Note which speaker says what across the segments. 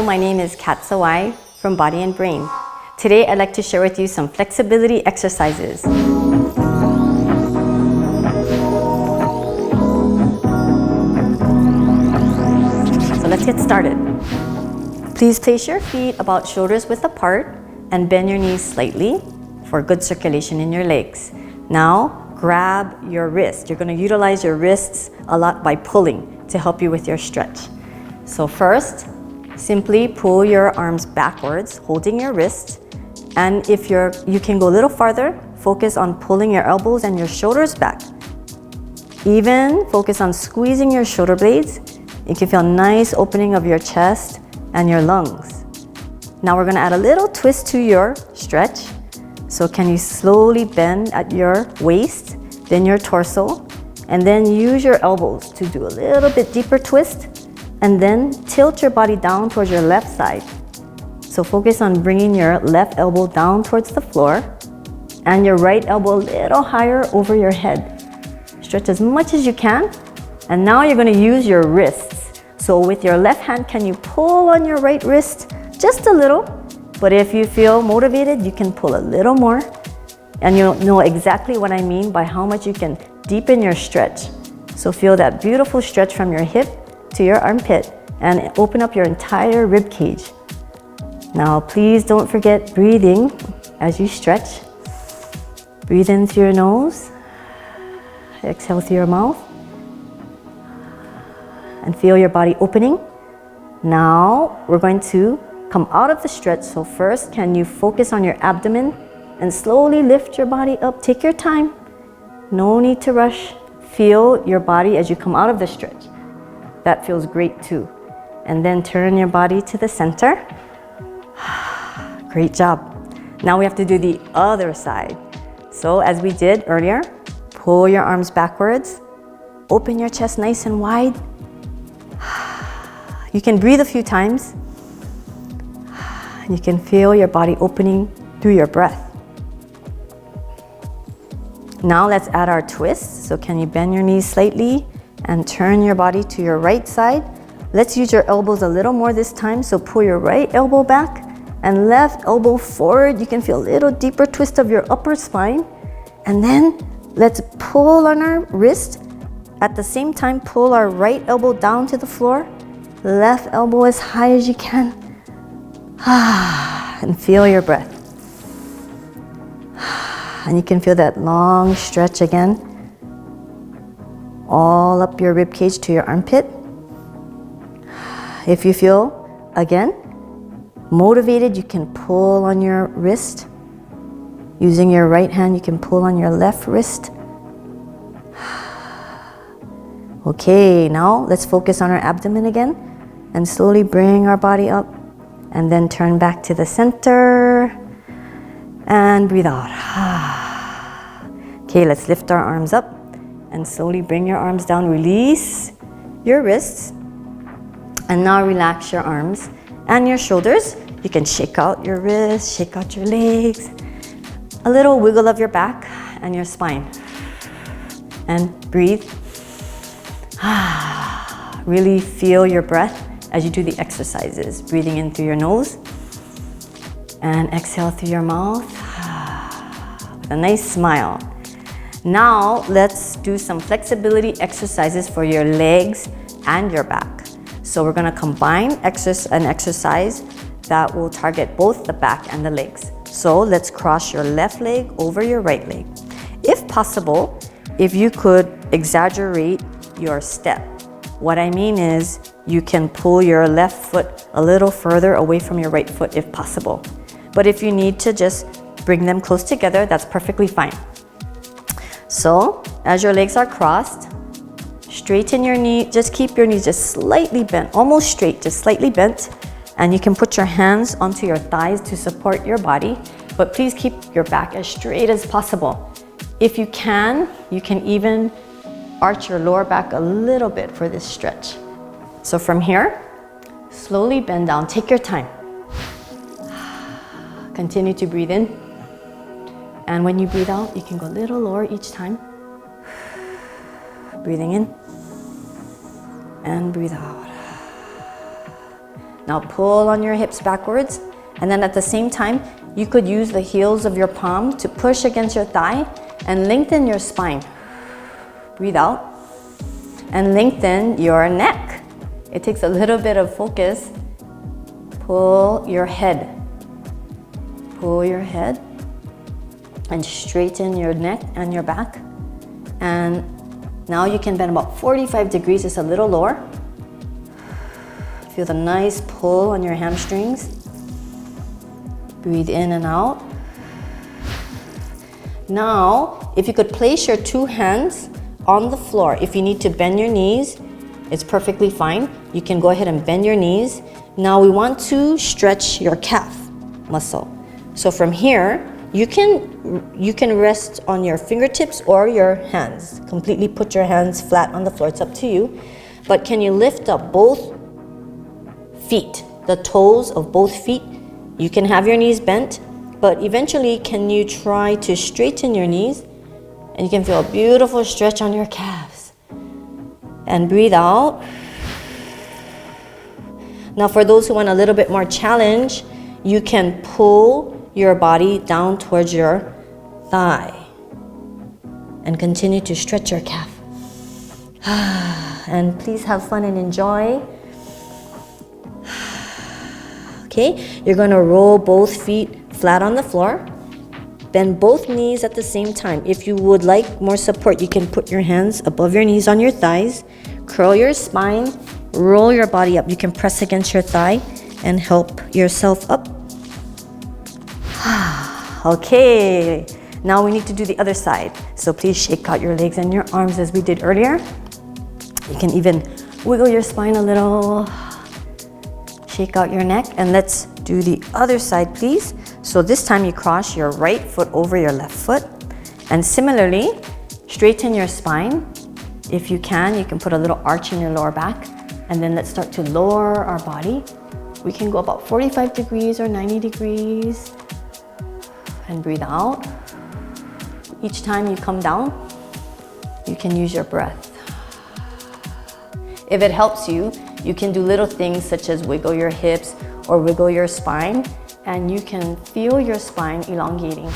Speaker 1: Hello, my name is Kat Sawai from Body and Brain. Today I'd like to share with you some flexibility exercises. So let's get started. Please place your feet about shoulders width apart and bend your knees slightly for good circulation in your legs. Now grab your wrist. You're going to utilize your wrists a lot by pulling to help you with your stretch. So first, simply pull your arms backwards, holding your wrist. And if you can go a little farther, focus on pulling your elbows and your shoulders back. Even focus on squeezing your shoulder blades. You can feel a nice opening of your chest and your lungs. Now we're going to add a little twist to your stretch. So can you slowly bend at your waist, then your torso, and then use your elbows to do a little bit deeper twist, and then tilt your body down towards your left side. So focus on bringing your left elbow down towards the floor and your right elbow a little higher over your head. Stretch as much as you can. And now you're going to use your wrists. So with your left hand, can you pull on your right wrist just a little? But if you feel motivated, you can pull a little more. And you'll know exactly what I mean by how much you can deepen your stretch. So feel that beautiful stretch from your hip to your armpit and open up your entire rib cage. Now please don't forget breathing as you stretch. Breathe in through your nose, exhale through your mouth, and feel your body opening. Now we're going to come out of the stretch. So first, can you focus on your abdomen and slowly lift your body up? Take your time. No need to rush. Feel your body as you come out of the stretch. That feels great too. And then turn your body to the center. Great job. Now we have to do the other side. So as we did earlier, pull your arms backwards. Open your chest nice and wide. You can breathe a few times. You can feel your body opening through your breath. Now let's add our twist. So can you bend your knees slightly and turn your body to your right side? Let's use your elbows a little more this time. So pull your right elbow back and left elbow forward. You can feel a little deeper twist of your upper spine. And then let's pull on our wrist. At the same time, pull our right elbow down to the floor. Left elbow as high as you can. And feel your breath. And you can feel that long stretch again. All up your rib cage to your armpit. If you feel, again, motivated, you can pull on your wrist. Using your right hand, you can pull on your left wrist. Okay, now let's focus on our abdomen again and slowly bring our body up and then turn back to the center and breathe out. Okay, let's lift our arms up and slowly bring your arms down. Release your wrists and now relax your arms and your shoulders. You can shake out your wrists, shake out your legs, a little wiggle of your back and your spine, and breathe. Really feel your breath as you do the exercises. Breathing in through your nose and exhale through your mouth with a nice smile. Now let's do some flexibility exercises for your legs and your back. So we're going to combine an exercise that will target both the back and the legs. So let's cross your left leg over your right leg. If possible, if you could exaggerate your step. What I mean is you can pull your left foot a little further away from your right foot if possible. But if you need to just bring them close together, that's perfectly fine. So as your legs are crossed, straighten your knee. Just keep your knees just slightly bent, almost straight, just slightly bent. And you can put your hands onto your thighs to support your body, but please keep your back as straight as possible. If you can even arch your lower back a little bit for this stretch. So from here, slowly bend down. Take your time. Continue to breathe in. And when you breathe out, you can go a little lower each time. Breathing in and breathe out. Now pull on your hips backwards, and then at the same time, you could use the heels of your palm to push against your thigh and lengthen your spine. Breathe out and lengthen your neck. It takes a little bit of focus. Pull your head. Pull your head and straighten your neck and your back. And now you can bend about 45 degrees, just a little lower. Feel the nice pull on your hamstrings. Breathe in and out. Now, if you could place your two hands on the floor, if you need to bend your knees, it's perfectly fine. You can go ahead and bend your knees. Now we want to stretch your calf muscle. So from here, you can rest on your fingertips or your hands. Completely put your hands flat on the floor, it's up to you. But can you lift up both feet, the toes of both feet? You can have your knees bent, but eventually can you try to straighten your knees? And you can feel a beautiful stretch on your calves. And breathe out. Now for those who want a little bit more challenge, you can pull your body down towards your thigh and continue to stretch your calf. And please have fun and enjoy. Okay, you're gonna roll both feet flat on the floor. Bend both knees at the same time. If you would like more support, you can put your hands above your knees on your thighs. Curl your spine, roll your body up. You can press against your thigh and help yourself up. Okay, now we need to do the other side. So please shake out your legs and your arms as we did earlier. You can even wiggle your spine a little. Shake out your neck, and let's do the other side, please. So this time you cross your right foot over your left foot, and similarly, straighten your spine. If you can put a little arch in your lower back, and then let's start to lower our body. We can go about 45 degrees or 90 degrees, and breathe out. Each time you come down, you can use your breath. If it helps you, you can do little things such as wiggle your hips or wiggle your spine, and you can feel your spine elongating.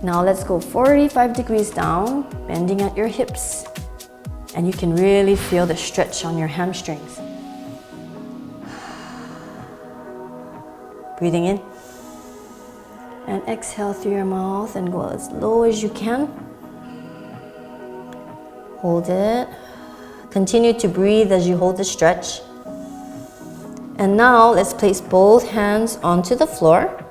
Speaker 1: Now let's go 45 degrees down, bending at your hips, and you can really feel the stretch on your hamstrings. Breathing in, and exhale through your mouth and go as low as you can. Hold it. Continue to breathe as you hold the stretch. And now let's place both hands onto the floor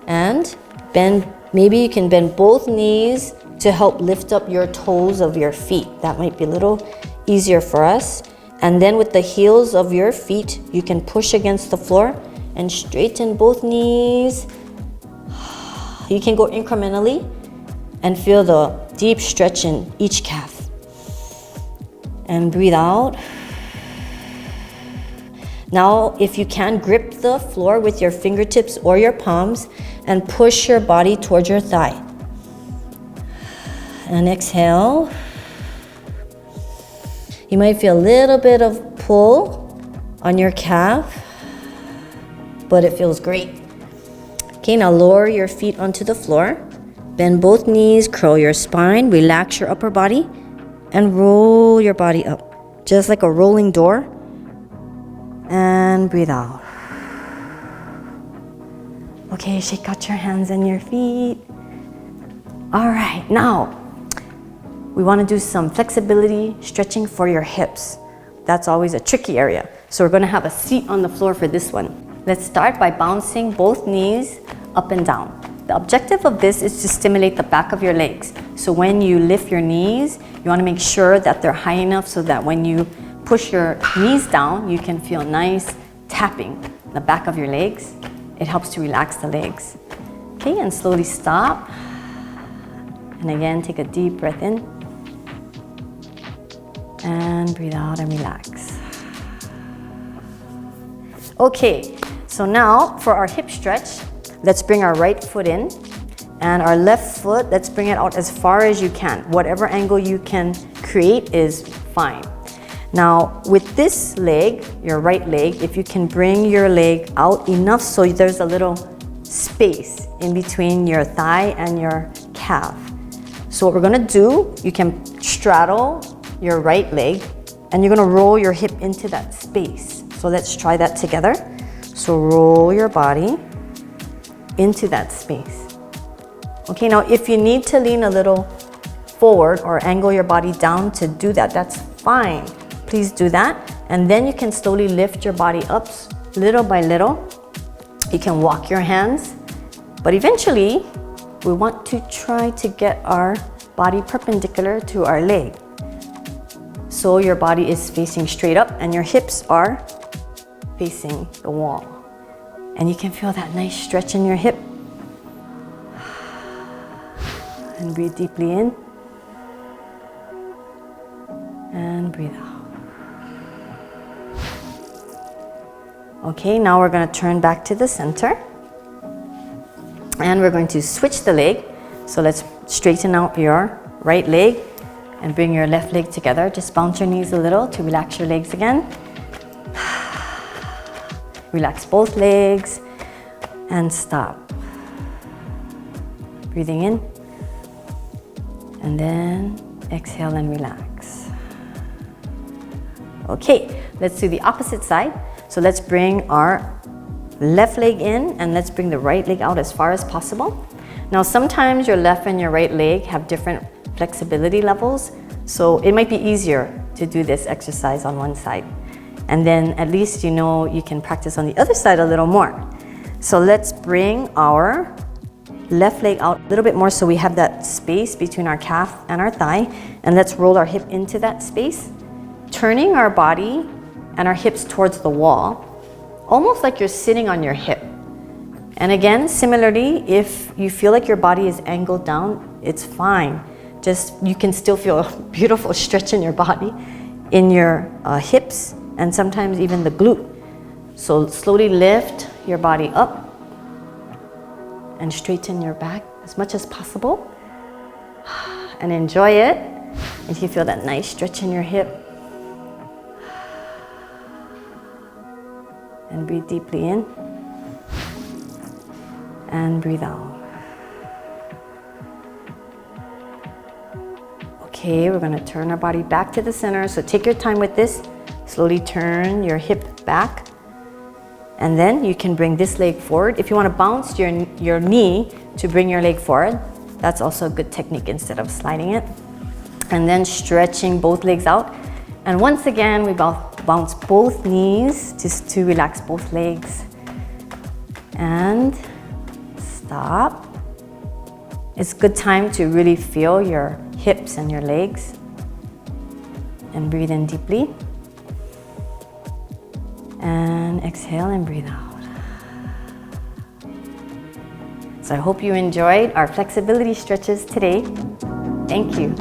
Speaker 1: and bend. Maybe you can bend both knees to help lift up your toes of your feet. That might be a little easier for us. And then with the heels of your feet, you can push against the floor and straighten both knees. You can go incrementally and feel the deep stretch in each calf. And breathe out. Now, if you can, grip the floor with your fingertips or your palms and push your body towards your thigh. And exhale. You might feel a little bit of pull on your calf, but it feels great. Okay, now lower your feet onto the floor. Bend both knees, curl your spine, relax your upper body, and roll your body up, just like a rolling door. And breathe out. Okay, shake out your hands and your feet. All right, now we want to do some flexibility stretching for your hips. That's always a tricky area. So we're going to have a seat on the floor for this one. Let's start by bouncing both knees up and down. The objective of this is to stimulate the back of your legs. So when you lift your knees, you want to make sure that they're high enough so that when you push your knees down, you can feel nice tapping the back of your legs. It helps to relax the legs. Okay, and slowly stop. And again, take a deep breath in. And breathe out and relax. Okay, so now for our hip stretch, let's bring our right foot in, and our left foot, let's bring it out as far as you can. Whatever angle you can create is fine. Now, with this leg, your right leg, if you can bring your leg out enough so there's a little space in between your thigh and your calf. So what we're gonna do, you can straddle your right leg and you're gonna roll your hip into that space. So let's try that together. So roll your body into that space. Okay, now if you need to lean a little forward or angle your body down to do that, that's fine. Please do that. And then you can slowly lift your body up little by little. You can walk your hands, but eventually we want to try to get our body perpendicular to our leg. So your body is facing straight up and your hips are facing the wall. And you can feel that nice stretch in your hip. And breathe deeply in. And breathe out. Okay, now we're going to turn back to the center. And we're going to switch the leg. So let's straighten out your right leg and bring your left leg together. Just bounce your knees a little to relax your legs again. Relax both legs and stop. Breathing in. And then exhale and relax. Okay, let's do the opposite side. So let's bring our left leg in and let's bring the right leg out as far as possible. Now sometimes your left and your right leg have different flexibility levels, so it might be easier to do this exercise on one side. And then at least you know you can practice on the other side a little more. So let's bring our left leg out a little bit more so we have that space between our calf and our thigh. And let's roll our hip into that space, turning our body and our hips towards the wall, almost like you're sitting on your hip. And again, similarly, if you feel like your body is angled down, it's fine. Just, you can still feel a beautiful stretch in your body, in your hips, and sometimes even the glute. So slowly lift your body up and straighten your back as much as possible. And enjoy it. And you feel that nice stretch in your hip. And breathe deeply in. And breathe out. Okay, we're gonna turn our body back to the center. So take your time with this. Slowly turn your hip back. And then you can bring this leg forward. If you wanna bounce your knee to bring your leg forward, that's also a good technique instead of sliding it. And then stretching both legs out. And once again, we bounce both knees just to relax both legs. And stop. It's a good time to really feel your hips and your legs. And breathe in deeply. And exhale and breathe out. So I hope you enjoyed our flexibility stretches today. Thank you.